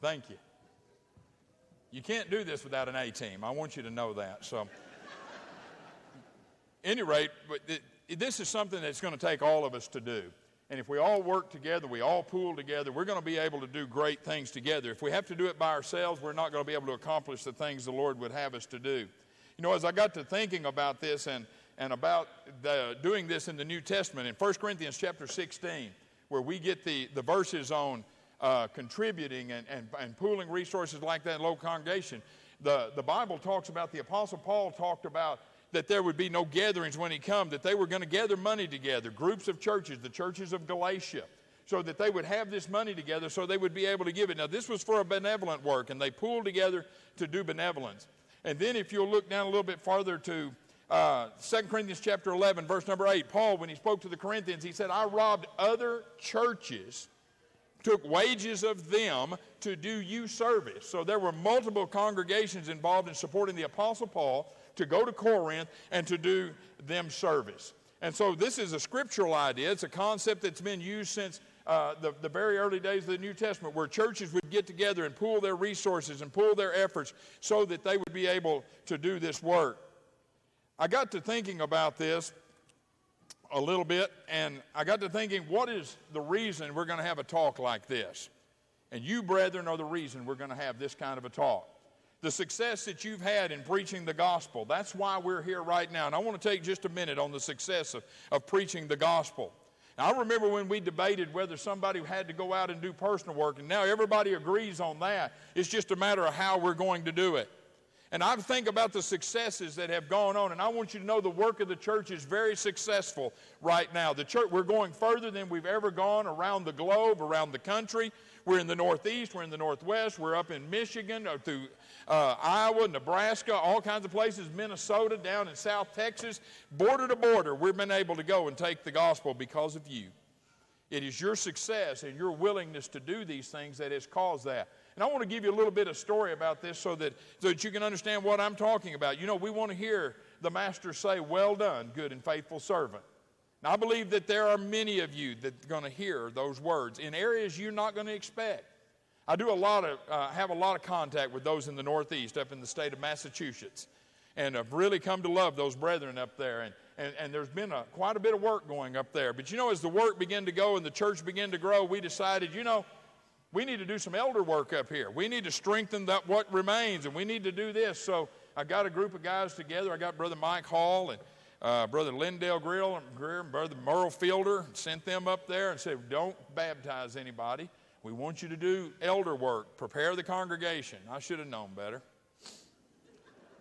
Thank you. You can't do this without an A-team. I want you to know that. So, any rate, this is something that's going to take all of us to do. And if we all work together, we all pool together, we're going to be able to do great things together. If we have to do it by ourselves, we're not going to be able to accomplish the things the Lord would have us to do. You know, as I got to thinking about this and about doing this in the New Testament, in 1 Corinthians chapter 16, where we get the verses on contributing and pooling resources like that in local congregation, the Bible talks about, the Apostle Paul talked about that there would be no gatherings when he come, that they were going to gather money together, groups of churches, the churches of Galatia, so that they would have this money together so they would be able to give it. Now, this was for a benevolent work, and they pooled together to do benevolence. And then if you'll look down a little bit farther to 2 Corinthians chapter 11, verse number 8, Paul, when he spoke to the Corinthians, he said, I robbed other churches, took wages of them to do you service. So there were multiple congregations involved in supporting the Apostle Paul to go to Corinth and to do them service. And so this is a scriptural idea. It's a concept that's been used since the very early days of the New Testament, where churches would get together and pool their resources and pool their efforts so that they would be able to do this work. I got to thinking about this a little bit, and I got to thinking, what is the reason we're going to have a talk like this? And you, brethren, are the reason we're going to have this kind of a talk. The success that you've had in preaching the gospel, that's why we're here right now. And I want to take just a minute on the success of preaching the gospel. Now, I remember when we debated whether somebody had to go out and do personal work, and now everybody agrees on that. It's just a matter of how we're going to do it. And I think about the successes that have gone on, and I want you to know the work of the church is very successful right now. The church, we're going further than we've ever gone around the globe, around the country. We're in the Northeast, we're in the Northwest, we're up in Michigan, through Iowa, Nebraska, all kinds of places, Minnesota, down in South Texas, border to border. We've been able to go and take the gospel because of you. It is your success and your willingness to do these things that has caused that. And I want to give you a little bit of story about this so that you can understand what I'm talking about. You know, we want to hear the Master say, well done, good and faithful servant. Now, I believe that there are many of you that are going to hear those words in areas you're not going to expect. I do have a lot of contact with those in the Northeast, up in the state of Massachusetts, and I've really come to love those brethren up there. And there's been quite a bit of work going up there. But you know, as the work began to go and the church began to grow, we decided, you know, we need to do some elder work up here. We need to strengthen what remains, and we need to do this. So I got a group of guys together. I got Brother Mike Hall and Brother Lindell Greer and Brother Merle Fielder, sent them up there and said, don't baptize anybody. We want you to do elder work, prepare the congregation. I should have known better.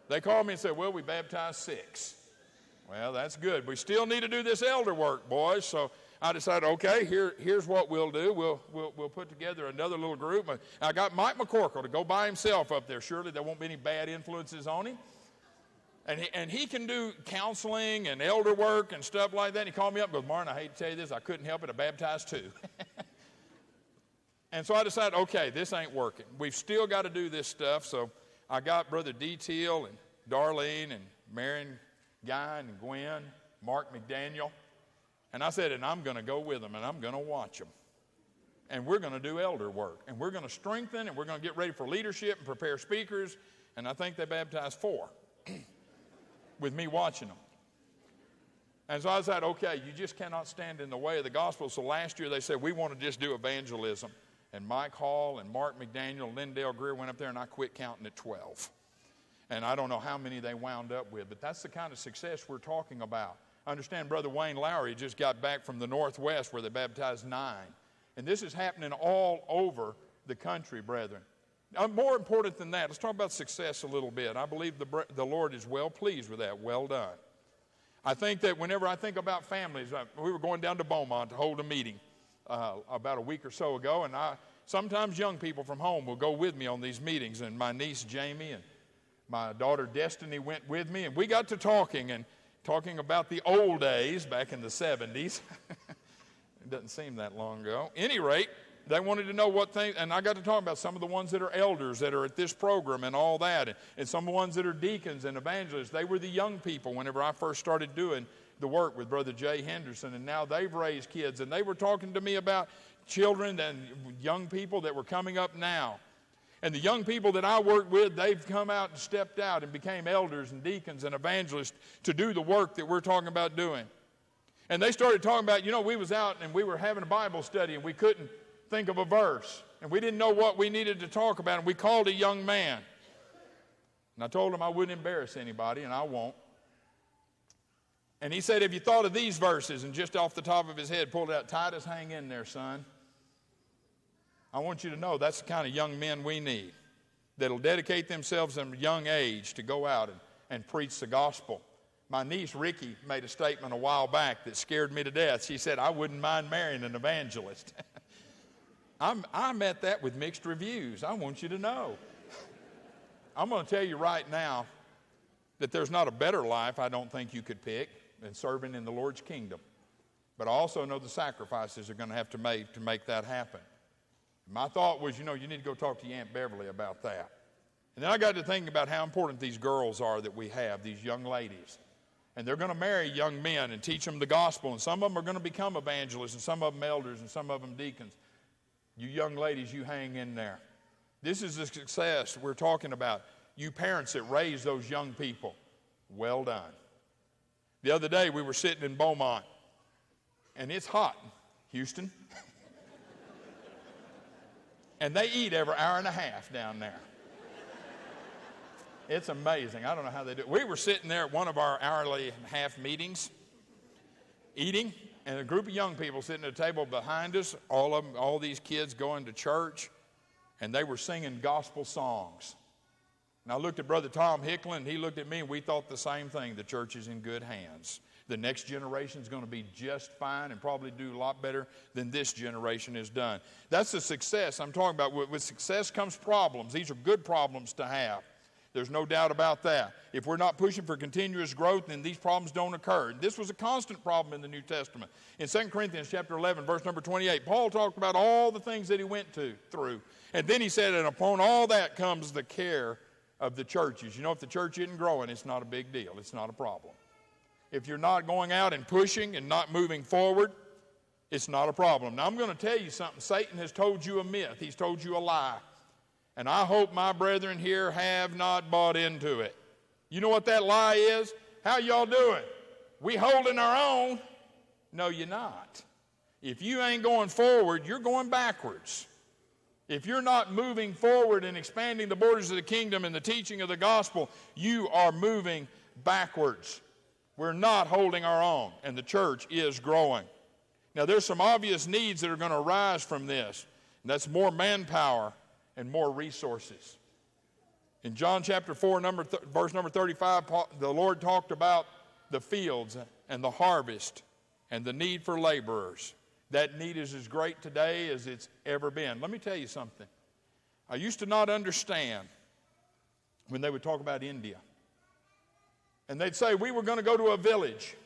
They called me and said, well, we baptized 6. Well, that's good. We still need to do this elder work, boys. So I decided, okay, here's what we'll do. We'll put together another little group. I got Mike McCorkle to go by himself up there. Surely there won't be any bad influences on him. And he can do counseling and elder work and stuff like that. And he called me up and goes, Marlon, I hate to tell you this. I couldn't help it. I baptized 2. And so I decided, okay, this ain't working. We've still got to do this stuff. So I got Brother D. Teal and Darlene and Marion Guy and Gwen, Mark McDaniel. And I said, and I'm going to go with them, and I'm going to watch them. And we're going to do elder work. And we're going to strengthen, and we're going to get ready for leadership and prepare speakers. And I think they baptized 4 with me watching them. And so I said, okay, you just cannot stand in the way of the gospel. So last year they said, we want to just do evangelism. And Mike Hall and Mark McDaniel and Lindell Greer went up there, and I quit counting at 12. And I don't know how many they wound up with, but that's the kind of success we're talking about. I understand Brother Wayne Lowry just got back from the Northwest where they baptized 9. And this is happening all over the country, brethren. Now, more important than that, let's talk about success a little bit. I believe the Lord is well pleased with that. Well done. I think that whenever I think about families, we were going down to Beaumont to hold a meeting about a week or so ago, and sometimes young people from home will go with me on these meetings, and my niece Jamie and my daughter Destiny went with me, and we got to talking about the old days back in the 70s. It doesn't seem that long ago. At any rate, they wanted to know what things, and I got to talk about some of the ones that are elders that are at this program and all that, and some of the ones that are deacons and evangelists. They were the young people whenever I first started doing the work with Brother Jay Henderson, and now they've raised kids, and they were talking to me about children and young people that were coming up now. And the young people that I work with, they've come out and stepped out and became elders and deacons and evangelists to do the work that we're talking about doing. And they started talking about, we was out and we were having a Bible study and we couldn't think of a verse. And we didn't know what we needed to talk about. And we called a young man. And I told him I wouldn't embarrass anybody, and I won't. And he said, have you thought of these verses? And just off the top of his head, pulled it out. Titus, hang in there, son. I want you to know that's the kind of young men we need that'll dedicate themselves at a young age to go out and preach the gospel. My niece, Ricky, made a statement a while back that scared me to death. She said, I wouldn't mind marrying an evangelist. I met that with mixed reviews. I want you to know. I'm going to tell you right now that there's not a better life I don't think you could pick than serving in the Lord's kingdom. But I also know the sacrifices are going to have to make that happen. My thought was, you need to go talk to your Aunt Beverly about that. And then I got to thinking about how important these girls are that we have, these young ladies. And they're going to marry young men and teach them the gospel. And some of them are going to become evangelists, and some of them elders, and some of them deacons. You young ladies, you hang in there. This is the success we're talking about. You parents that raise those young people, well done. The other day we were sitting in Beaumont, and it's hot, Houston. And they eat every hour and a half down there. It's amazing. I don't know how they do it. We were sitting there at one of our hourly and half meetings, eating, and a group of young people sitting at a table behind us, all these kids going to church, and they were singing gospel songs. And I looked at Brother Tom Hicklin, and he looked at me, and we thought the same thing. The church is in good hands. The next generation is going to be just fine and probably do a lot better than this generation has done. That's the success I'm talking about. With success comes problems. These are good problems to have. There's no doubt about that. If we're not pushing for continuous growth, then these problems don't occur. This was a constant problem in the New Testament. In 2 Corinthians chapter 11, verse number 28, Paul talked about all the things that he went through. And then he said, and upon all that comes the care of the churches. If the church isn't growing, it's not a big deal. It's not a problem. If you're not going out and pushing and not moving forward, it's not a problem. Now, I'm going to tell you something. Satan has told you a myth. He's told you a lie. And I hope my brethren here have not bought into it. You know what that lie is? How y'all doing? We holding our own? No, you're not. If you ain't going forward, you're going backwards. If you're not moving forward and expanding the borders of the kingdom and the teaching of the gospel, you are moving backwards. We're not holding our own, and the church is growing. Now, there's some obvious needs that are going to arise from this, and that's more manpower and more resources. In John chapter 4, verse number 35, the Lord talked about the fields and the harvest and the need for laborers. That need is as great today as it's ever been. Let me tell you something. I used to not understand when they would talk about India. And they'd say, we were going to go to a village,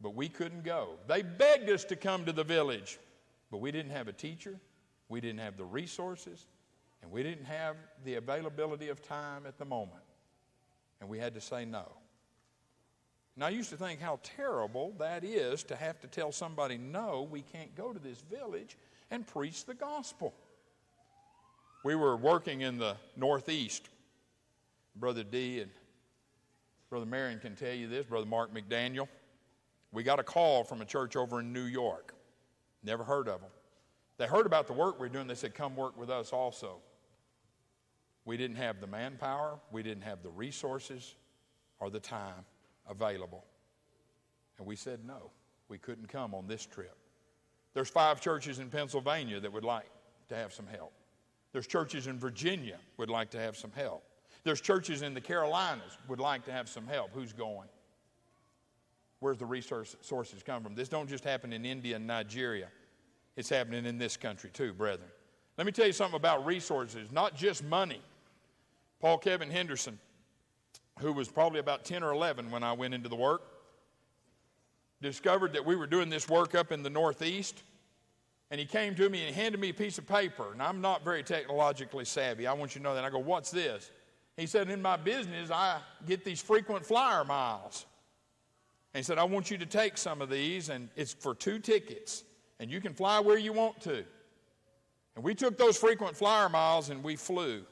but we couldn't go. They begged us to come to the village, but we didn't have a teacher, we didn't have the resources, and we didn't have the availability of time at the moment. And we had to say no. And I used to think how terrible that is to have to tell somebody, no, we can't go to this village and preach the gospel. We were working in the Northeast. Brother D and Brother Marion can tell you this, Brother Mark McDaniel. We got a call from a church over in New York. Never heard of them. They heard about the work we're doing. They said, come work with us also. We didn't have the manpower. We didn't have the resources or the time available. And we said no. We couldn't come on this trip. There's 5 churches in Pennsylvania that would like to have some help. There's churches in Virginia would like to have some help. There's churches in the Carolinas would like to have some help. Who's going? Where's the resources come from? This don't just happen in India and Nigeria. It's happening in this country too, brethren. Let me tell you something about resources, not just money. Paul Kevin Henderson, who was probably about 10 or 11 when I went into the work, discovered that we were doing this work up in the Northeast. And he came to me and handed me a piece of paper. And I'm not very technologically savvy. I want you to know that. I go, what's this? He said, in my business, I get these frequent flyer miles. And he said, I want you to take some of these, and it's for 2 tickets. And you can fly where you want to. And we took those frequent flyer miles and we flew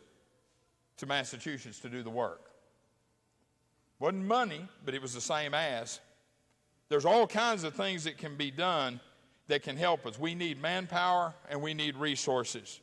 to Massachusetts to do the work. Wasn't money, but it was the same as. There's all kinds of things that can be done that can help us. We need manpower and we need resources.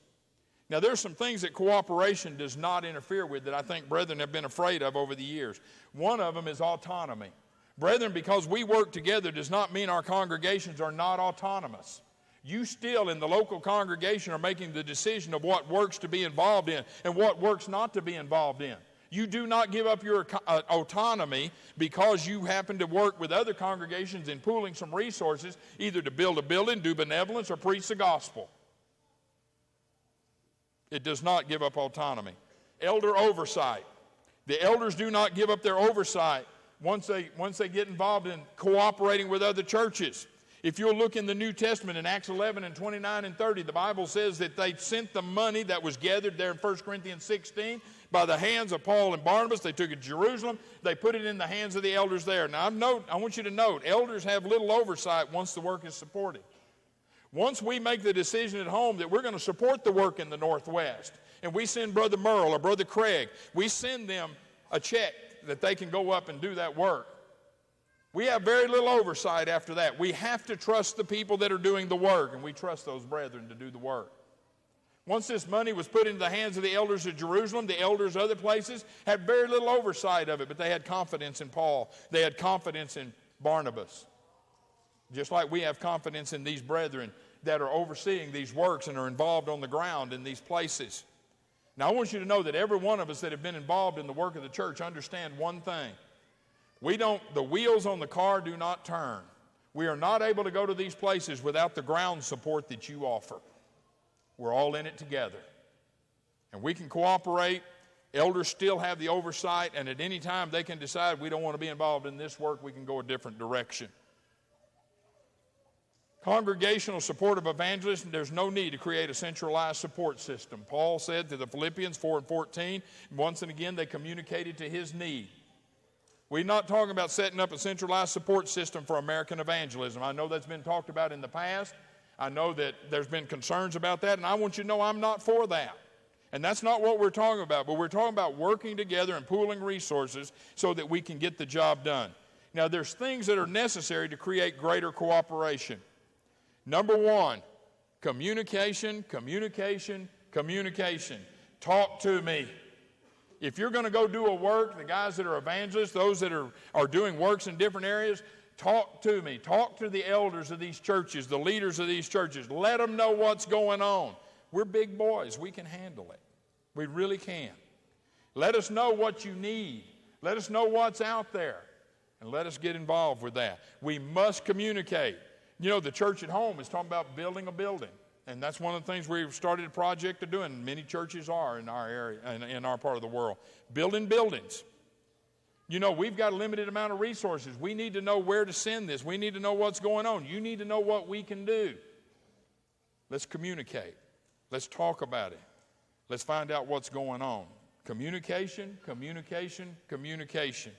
Now, there's some things that cooperation does not interfere with that I think brethren have been afraid of over the years. One of them is autonomy. Brethren, because we work together does not mean our congregations are not autonomous. You still in the local congregation are making the decision of what works to be involved in and what works not to be involved in. You do not give up your autonomy because you happen to work with other congregations in pooling some resources, either to build a building, do benevolence, or preach the gospel. It does not give up autonomy. Elder oversight. The elders do not give up their oversight once they get involved in cooperating with other churches. If you'll look in the New Testament in Acts 11 and 29 and 30, the Bible says that they sent the money that was gathered there in 1 Corinthians 16 by the hands of Paul and Barnabas. They took it to Jerusalem. They put it in the hands of the elders there. Now, I want you to note, elders have little oversight once the work is supported. Once we make the decision at home that we're going to support the work in the Northwest, and we send Brother Merle or Brother Craig, we send them a check that they can go up and do that work. We have very little oversight after that. We have to trust the people that are doing the work, and we trust those brethren to do the work. Once this money was put into the hands of the elders of Jerusalem, the elders other places had very little oversight of it, but they had confidence in Paul. They had confidence in Barnabas. Just like we have confidence in these brethren that are overseeing these works and are involved on the ground in these places. Now, I want you to know that every one of us that have been involved in the work of the church understand one thing. The wheels on the car do not turn. We are not able to go to these places without the ground support that you offer. We're all in it together. And we can cooperate. Elders still have the oversight, and at any time they can decide we don't want to be involved in this work, we can go a different direction. Congregational support of evangelism, there's no need to create a centralized support system. Paul said to the Philippians 4 and 14, once and again they communicated to his need. We're not talking about setting up a centralized support system for American evangelism. I know that's been talked about in the past. I know that there's been concerns about that, and I want you to know I'm not for that. And that's not what we're talking about, but we're talking about working together and pooling resources so that we can get the job done. Now, there's things that are necessary to create greater cooperation. Number one, communication, communication, communication. Talk to me. If you're going to go do a work, the guys that are evangelists, those that are doing works in different areas, talk to me. Talk to the elders of these churches, the leaders of these churches. Let them know what's going on. We're big boys. We can handle it. We really can. Let us know what you need. Let us know what's out there. And let us get involved with that. We must communicate. You know, the church at home is talking about building a building. And that's one of the things we've started a project to do, and many churches are in our area, in our part of the world. Building buildings. You know, we've got a limited amount of resources. We need to know where to send this. We need to know what's going on. You need to know what we can do. Let's communicate. Let's talk about it. Let's find out what's going on. Communication, communication, communication.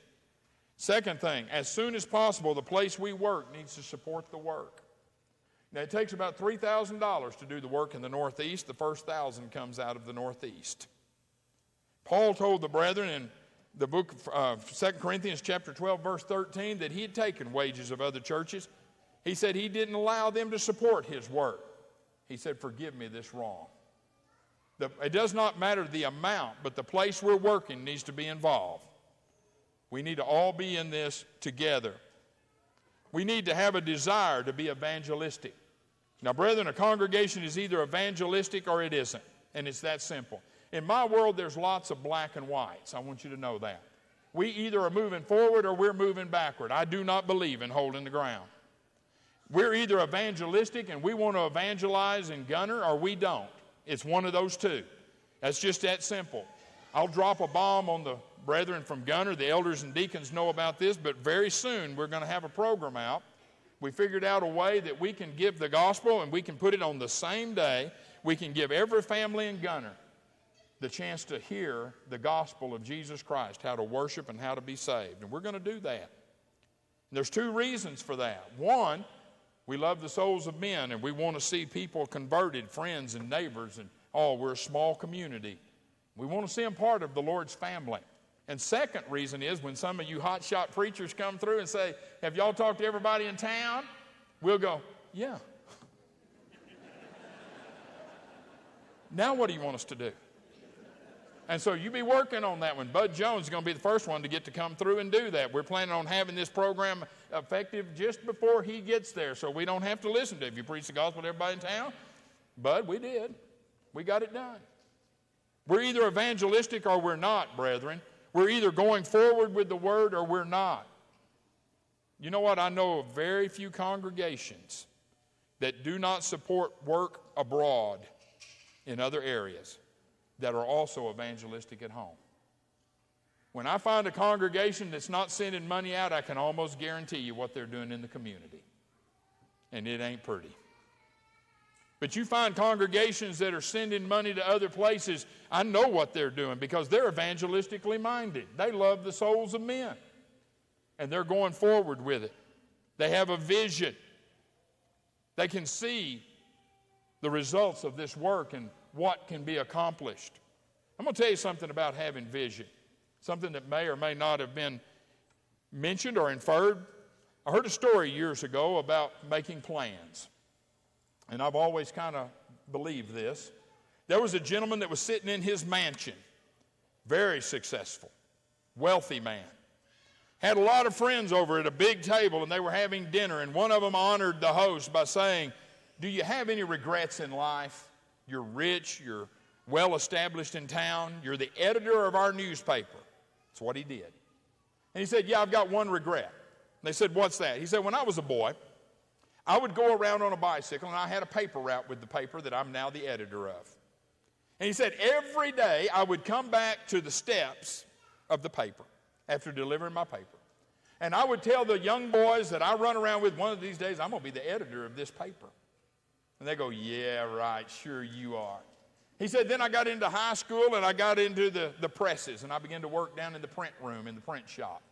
Second thing, as soon as possible, the place we work needs to support the work. Now, it takes about $3,000 to do the work in the Northeast. The first 1,000 comes out of the Northeast. Paul told the brethren in the book of 2 Corinthians chapter 12, verse 13, that he had taken wages of other churches. He said he didn't allow them to support his work. He said, forgive me this wrong. It does not matter the amount, but the place we're working needs to be involved. We need to all be in this together. We need to have a desire to be evangelistic. Now, brethren, a congregation is either evangelistic or it isn't, and it's that simple. In my world, there's lots of black and whites. I want you to know that. We either are moving forward or we're moving backward. I do not believe in holding the ground. We're either evangelistic and we want to evangelize in Gunner, or we don't. It's one of those two. That's just that simple. I'll drop a bomb on the brethren from Gunner. The elders and deacons know about this, but very soon we're going to have a program out. We figured out a way that we can give the gospel, and we can put it on the same day. We can give every family in Gunner the chance to hear the gospel of Jesus Christ, how to worship and how to be saved. And we're going to do that. And there's two reasons for that. One, We love the souls of men, and we want to see people converted, friends and neighbors, and we're a small community. We want to see them part of the Lord's family. And second reason is when some of you hotshot preachers come through and say, have y'all talked to everybody in town? We'll go, yeah. Now what do you want us to do? And so you be working on that one. Bud Jones is going to be the first one to get to come through and do that. We're planning on having this program effective just before he gets there, so we don't have to listen to it. If you preach the gospel to everybody in town, Bud, we did. We got it done. We're either evangelistic or we're not, brethren. We're either going forward with the word or we're not. You know what? I know of very few congregations that do not support work abroad in other areas that are also evangelistic at home. When I find a congregation that's not sending money out, I can almost guarantee you what they're doing in the community. And it ain't pretty. But you find congregations that are sending money to other places, I know what they're doing because they're evangelistically minded. They love the souls of men. And they're going forward with it. They have a vision. They can see the results of this work and what can be accomplished. I'm going to tell you something about having vision, something that may or may not have been mentioned or inferred. I heard a story years ago about making plans, and I've always kind of believed this. There was a gentleman that was sitting in his mansion, very successful, wealthy man. Had a lot of friends over at a big table, and they were having dinner, and one of them honored the host by saying, do you have any regrets in life? You're rich, you're well established in town, you're the editor of our newspaper. That's what he did. And he said, yeah, I've got one regret. And they said, what's that? He said, when I was a boy, I would go around on a bicycle, and I had a paper route with the paper that I'm now the editor of. And he said, every day I would come back to the steps of the paper after delivering my paper. And I would tell the young boys that I run around with, one of these days I'm going to be the editor of this paper. And they go, yeah, right, sure you are. He said, then I got into high school and I got into the presses, and I began to work down in the print room, in the print shop.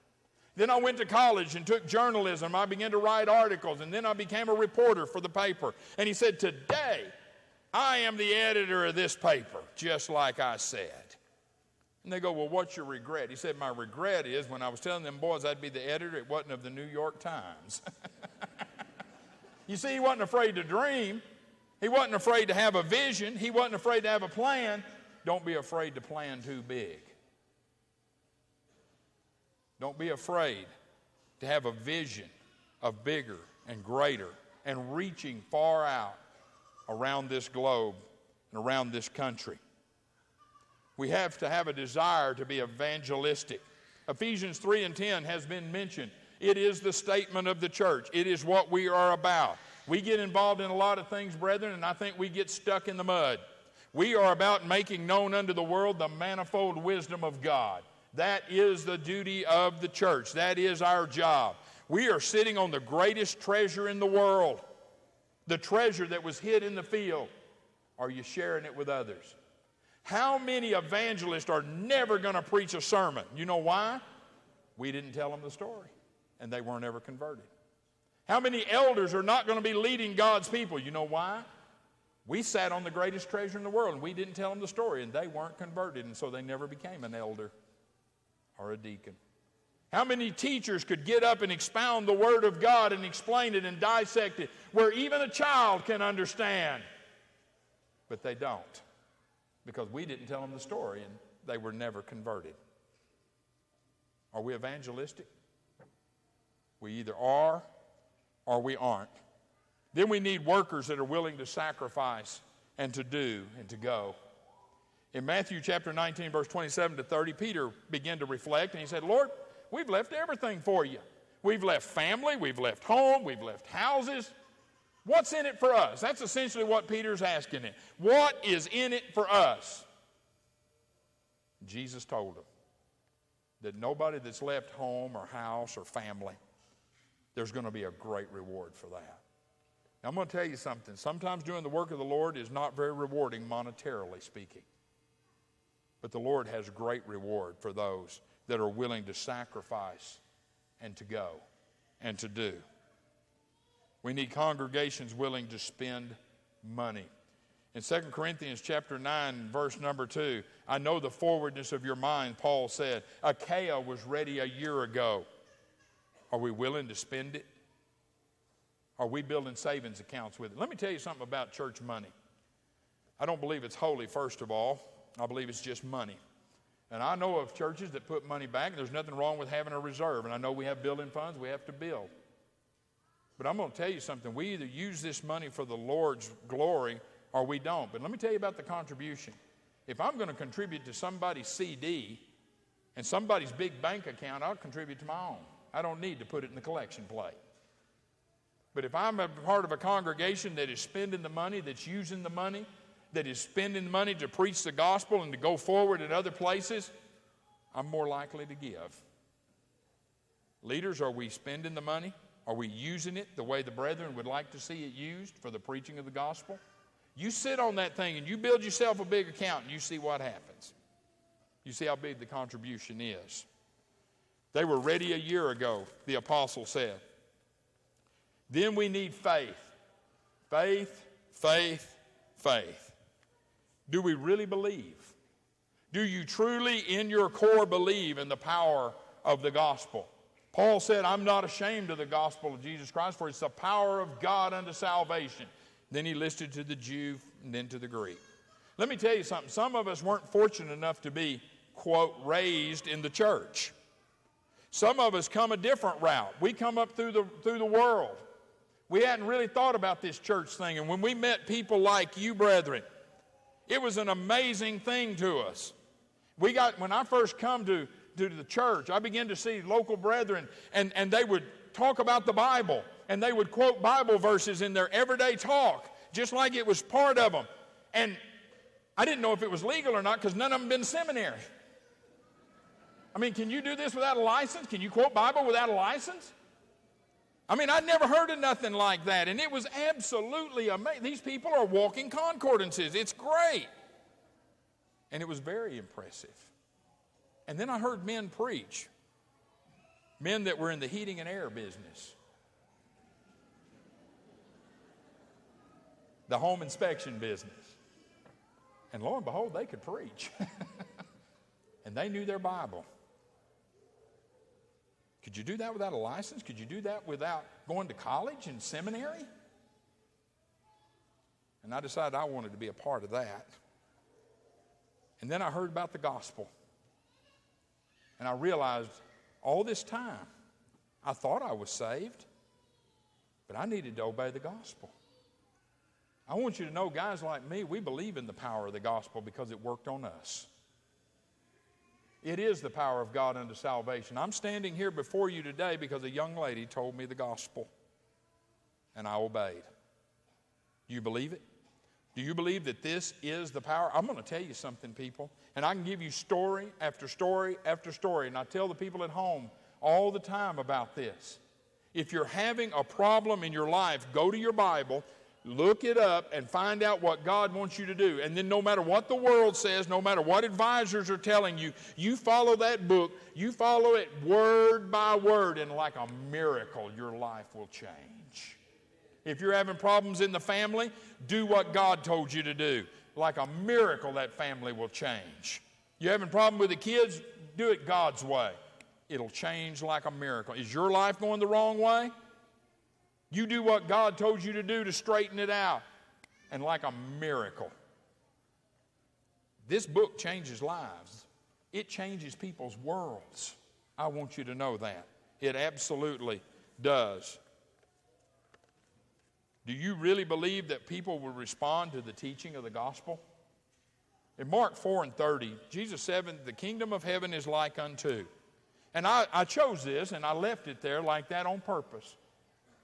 Then I went to college and took journalism. I began to write articles, and then I became a reporter for the paper. And he said, today I am the editor of this paper, just like I said. And they go, well, what's your regret? He said, my regret is when I was telling them boys I'd be the editor, it wasn't of the New York Times. You see, he wasn't afraid to dream. He wasn't afraid to have a vision. He wasn't afraid to have a plan. Don't be afraid to plan too big. Don't be afraid to have a vision of bigger and greater and reaching far out around this globe and around this country. We have to have a desire to be evangelistic. Ephesians 3:10 has been mentioned. It is the statement of the church. It is what we are about. We get involved in a lot of things, brethren, and I think we get stuck in the mud. We are about making known unto the world the manifold wisdom of God. That is the duty of the church. That is our job. We are sitting on the greatest treasure in the world, the treasure that was hid in the field. Are you sharing it with others? How many evangelists are never going to preach a sermon? You know why? We didn't tell them the story, and they weren't ever converted. How many elders are not going to be leading God's people? You know why? We sat on the greatest treasure in the world, and we didn't tell them the story, and they weren't converted, and so they never became an elder or a deacon. How many teachers could get up and expound the Word of God and explain it and dissect it where even a child can understand? But they don't, because we didn't tell them the story, and they were never converted. Are we evangelistic? We either are or we aren't. Then we need workers that are willing to sacrifice and to do and to go. In Matthew chapter 19, verse 27 to 30, Peter began to reflect, and he said, Lord, we've left everything for you. We've left family, we've left home, we've left houses. What's in it for us? That's essentially what Peter's asking him. What is in it for us? Jesus told him that nobody that's left home or house or family, there's going to be a great reward for that. Now, I'm going to tell you something. Sometimes doing the work of the Lord is not very rewarding monetarily speaking. But the Lord has great reward for those that are willing to sacrifice and to go and to do. We need congregations willing to spend money. In 2 Corinthians chapter 9, verse number 2, I know the forwardness of your mind, Paul said. Achaia was ready a year ago. Are we willing to spend it? Are we building savings accounts with it? Let me tell you something about church money. I don't believe it's holy, first of all. I believe it's just money. And I know of churches that put money back. There's nothing wrong with having a reserve. And I know we have building funds. We have to build. But I'm going to tell you something. We either use this money for the Lord's glory or we don't. But let me tell you about the contribution. If I'm going to contribute to somebody's CD and somebody's big bank account, I'll contribute to my own. I don't need to put it in the collection plate. But if I'm a part of a congregation that is spending the money, that's using the money, that is spending money to preach the gospel and to go forward in other places, I'm more likely to give. Leaders, are we spending the money? Are we using it the way the brethren would like to see it used for the preaching of the gospel? You sit on that thing and you build yourself a big account and you see what happens. You see how big the contribution is. They were ready a year ago, the apostle said. Then we need faith. Faith, faith, faith. Do we really believe? Do you truly in your core believe in the power of the gospel? Paul said, I'm not ashamed of the gospel of Jesus Christ, for it's the power of God unto salvation. Then he listed to the Jew and then to the Greek. Let me tell you something. Some of us weren't fortunate enough to be, quote, raised in the church. Some of us come a different route. We come up through the world. We hadn't really thought about this church thing. And when we met people like you, brethren, it was an amazing thing to us. When I first come to the church, I began to see local brethren, and they would talk about the Bible, and they would quote Bible verses in their everyday talk, just like it was part of them. And I didn't know if it was legal or not because none of them been in seminary. I mean, can you do this without a license? Can you quote Bible without a license? I mean, I'd never heard of nothing like that, and it was absolutely amazing. These people are walking concordances. It's great. And it was very impressive. And then I heard men preach, men that were in the heating and air business, the home inspection business. And lo and behold, they could preach. And they knew their Bible. Could you do that without a license? Could you do that without going to college and seminary? And I decided I wanted to be a part of that. And then I heard about the gospel. And I realized all this time, I thought I was saved, but I needed to obey the gospel. I want you to know, guys like me, we believe in the power of the gospel because it worked on us. It is the power of God unto salvation. I'm standing here before you today because a young lady told me the gospel, and I obeyed. Do you believe it? Do you believe that this is the power? I'm going to tell you something, people, and I can give you story after story after story, and I tell the people at home all the time about this. If you're having a problem in your life, go to your Bible, look it up, and find out what God wants you to do. And then no matter what the world says, no matter what advisors are telling you, you follow that book, you follow it word by word, and like a miracle, your life will change. If you're having problems in the family, do what God told you to do. Like a miracle, that family will change. You're having a problem with the kids, do it God's way. It'll change like a miracle. Is your life going the wrong way? You do what God told you to do to straighten it out. And like a miracle. This book changes lives. It changes people's worlds. I want you to know that. It absolutely does. Do you really believe that people will respond to the teaching of the gospel? In Mark 4:30, Jesus said, the kingdom of heaven is like unto. And I chose this and I left it there like that on purpose.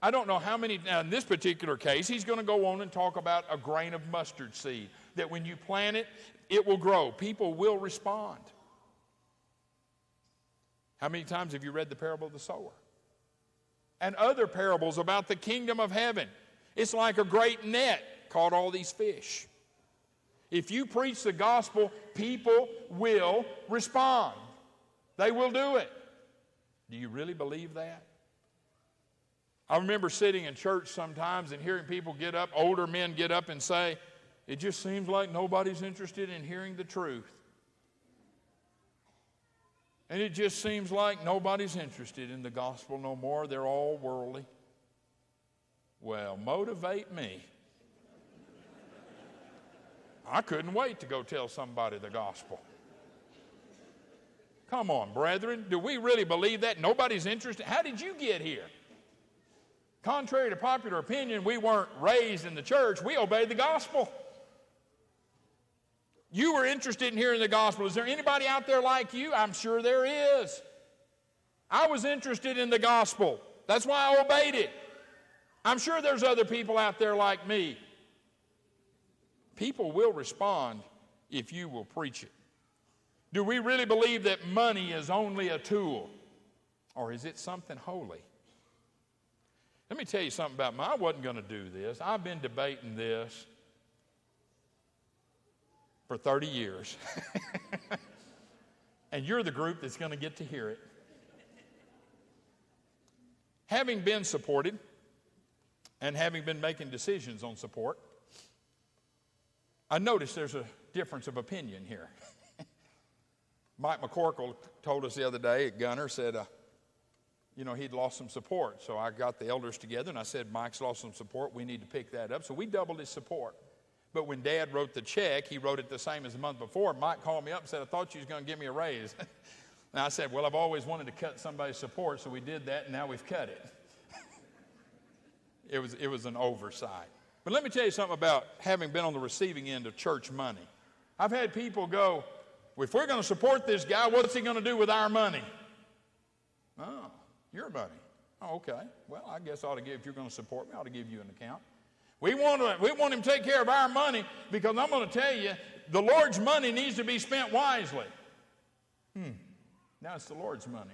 I don't know how many, now in this particular case, he's going to go on and talk about a grain of mustard seed, that when you plant it, it will grow. People will respond. How many times have you read the parable of the sower? And other parables about the kingdom of heaven. It's like a great net caught all these fish. If you preach the gospel, people will respond. They will do it. Do you really believe that? I remember sitting in church sometimes and hearing people get up, older men get up and say, it just seems like nobody's interested in hearing the truth. And it just seems like nobody's interested in the gospel no more. They're all worldly. Well, motivate me. I couldn't wait to go tell somebody the gospel. Come on, brethren. Do we really believe that? Nobody's interested? How did you get here? Contrary to popular opinion, we weren't raised in the church. We obeyed the gospel. You were interested in hearing the gospel. Is there anybody out there like you? I'm sure there is. I was interested in the gospel. That's why I obeyed it. I'm sure there's other people out there like me. People will respond if you will preach it. Do we really believe that money is only a tool? Or is it something holy? Let me tell you something about money. I wasn't going to do this. I've been debating this for 30 years. And you're the group that's going to get to hear it. Having been supported and having been making decisions on support, I noticed there's a difference of opinion here. Mike McCorkle told us the other day at Gunner, said, he'd lost some support. So I got the elders together and I said, Mike's lost some support. We need to pick that up. So we doubled his support. But when Dad wrote the check, he wrote it the same as the month before. Mike called me up and said, I thought you was going to give me a raise. And I said, well, I've always wanted to cut somebody's support, so we did that, and now we've cut it. It was an oversight. But let me tell you something about having been on the receiving end of church money. I've had people go, well, if we're going to support this guy, what's he going to do with our money? Oh, your money. Oh, okay. Well, I guess if you're going to support me, I ought to give you an account. We want him to take care of our money because I'm going to tell you, the Lord's money needs to be spent wisely. Now it's the Lord's money.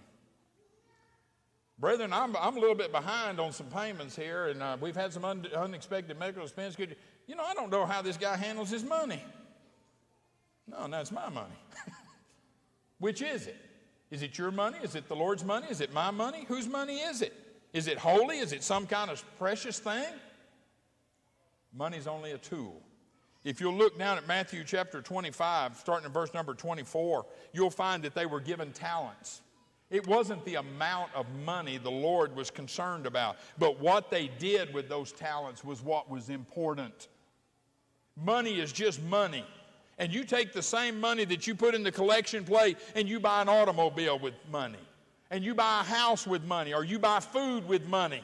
Brethren, I'm a little bit behind on some payments here, and we've had some unexpected medical expense. I don't know how this guy handles his money. No, it's my money. Which is it? Is it your money? Is it the Lord's money? Is it my money? Whose money is it? Is it holy? Is it some kind of precious thing? Money's only a tool. If you'll look down at Matthew chapter 25, starting in verse number 24, you'll find that they were given talents. It wasn't the amount of money the Lord was concerned about, but what they did with those talents was what was important. Money is just money. And you take the same money that you put in the collection plate and you buy an automobile with money. And you buy a house with money, or you buy food with money.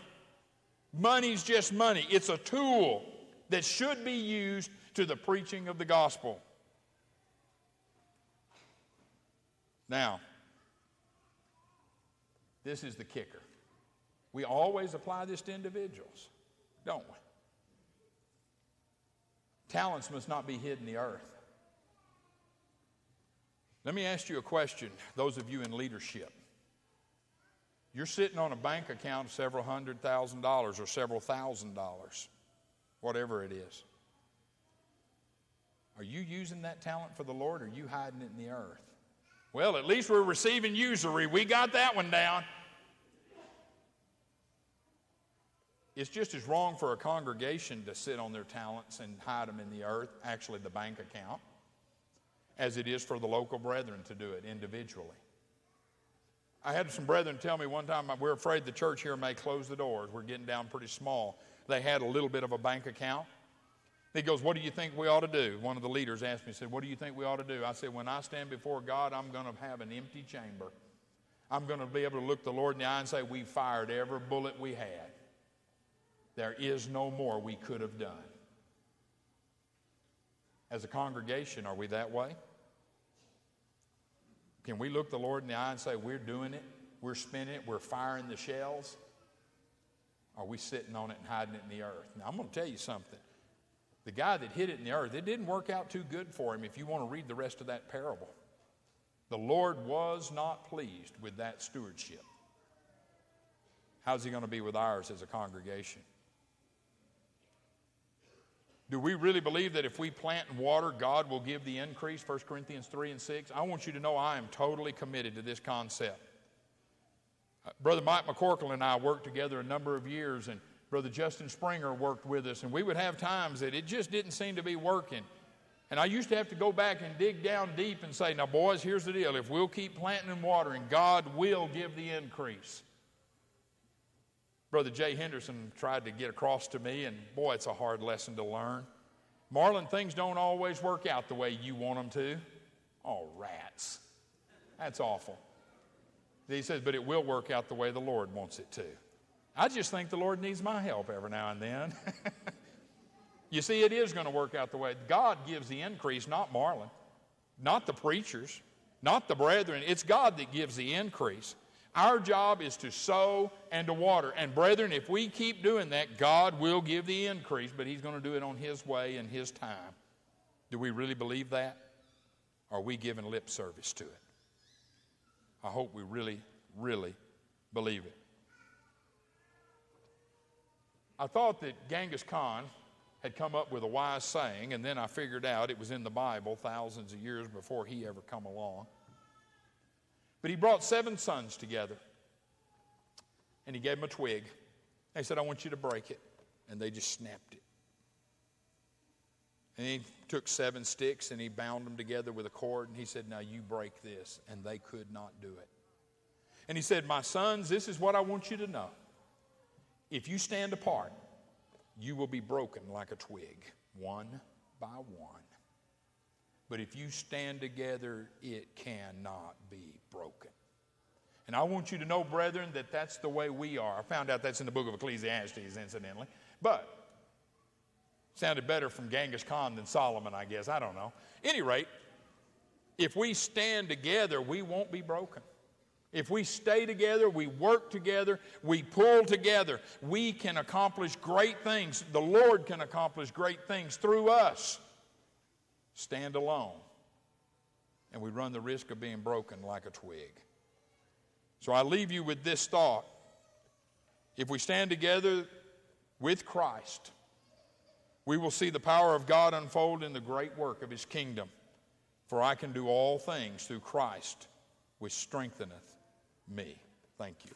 Money's just money. It's a tool that should be used to the preaching of the gospel. Now, this is the kicker. We always apply this to individuals, don't we? Talents must not be hid in the earth. Let me ask you a question, those of you in leadership. You're sitting on a bank account of several $100,000 or several $1,000s, whatever it is. Are you using that talent for the Lord, or are you hiding it in the earth? Well, at least we're receiving usury. We got that one down. It's just as wrong for a congregation to sit on their talents and hide them in the earth, actually the bank account, as it is for the local brethren to do it individually. I had some brethren tell me one time, we're afraid the church here may close the doors. We're getting down pretty small. They had a little bit of a bank account. He goes, what do you think we ought to do? One of the leaders asked me, said, what do you think we ought to do? I said, when I stand before God, I'm going to have an empty chamber. I'm going to be able to look the Lord in the eye and say, we fired every bullet we had. There is no more we could have done. As a congregation, are we that way? Can we look the Lord in the eye and say, we're doing it, we're spinning it, we're firing the shells? Are we sitting on it and hiding it in the earth? Now, I'm going to tell you something. The guy that hid it in the earth, it didn't work out too good for him if you want to read the rest of that parable. The Lord was not pleased with that stewardship. How's he going to be with ours as a congregation? Do we really believe that if we plant and water, God will give the increase? 1 Corinthians 3 and 6. I want you to know I am totally committed to this concept. Brother Mike McCorkle and I worked together a number of years, and Brother Justin Springer worked with us, and we would have times that it just didn't seem to be working. And I used to have to go back and dig down deep and say, now, boys, here's the deal. If we'll keep planting and watering, God will give the increase. Brother Jay Henderson tried to get across to me, and boy, it's a hard lesson to learn. Marlon, things don't always work out the way you want them to. Oh, rats. That's awful. He says, but it will work out the way the Lord wants it to. I just think the Lord needs my help every now and then. You see, it is going to work out the way. God gives the increase, not Marlon, not the preachers, not the brethren. It's God that gives the increase. Our job is to sow and to water. And brethren, if we keep doing that, God will give the increase, but he's going to do it on his way and his time. Do we really believe that? Or are we giving lip service to it? I hope we really, really believe it. I thought that Genghis Khan had come up with a wise saying, and then I figured out it was in the Bible thousands of years before he ever come along. But he brought 7 sons together, and he gave them a twig. He said, I want you to break it. And they just snapped it. And he took 7 sticks, and he bound them together with a cord, and he said, now you break this. And they could not do it. And he said, my sons, this is what I want you to know. If you stand apart, you will be broken like a twig, one by one. But if you stand together, it cannot be broken. And I want you to know, brethren, that that's the way we are. I found out that's in the book of Ecclesiastes, incidentally. But sounded better from Genghis Khan than Solomon, I guess. I don't know. At any rate, if we stand together, we won't be broken. If we stay together, we work together, we pull together, we can accomplish great things. The Lord can accomplish great things through us. Stand alone, and we run the risk of being broken like a twig. So I leave you with this thought. If we stand together with Christ, we will see the power of God unfold in the great work of his kingdom. For I can do all things through Christ, which strengtheneth me. Thank you.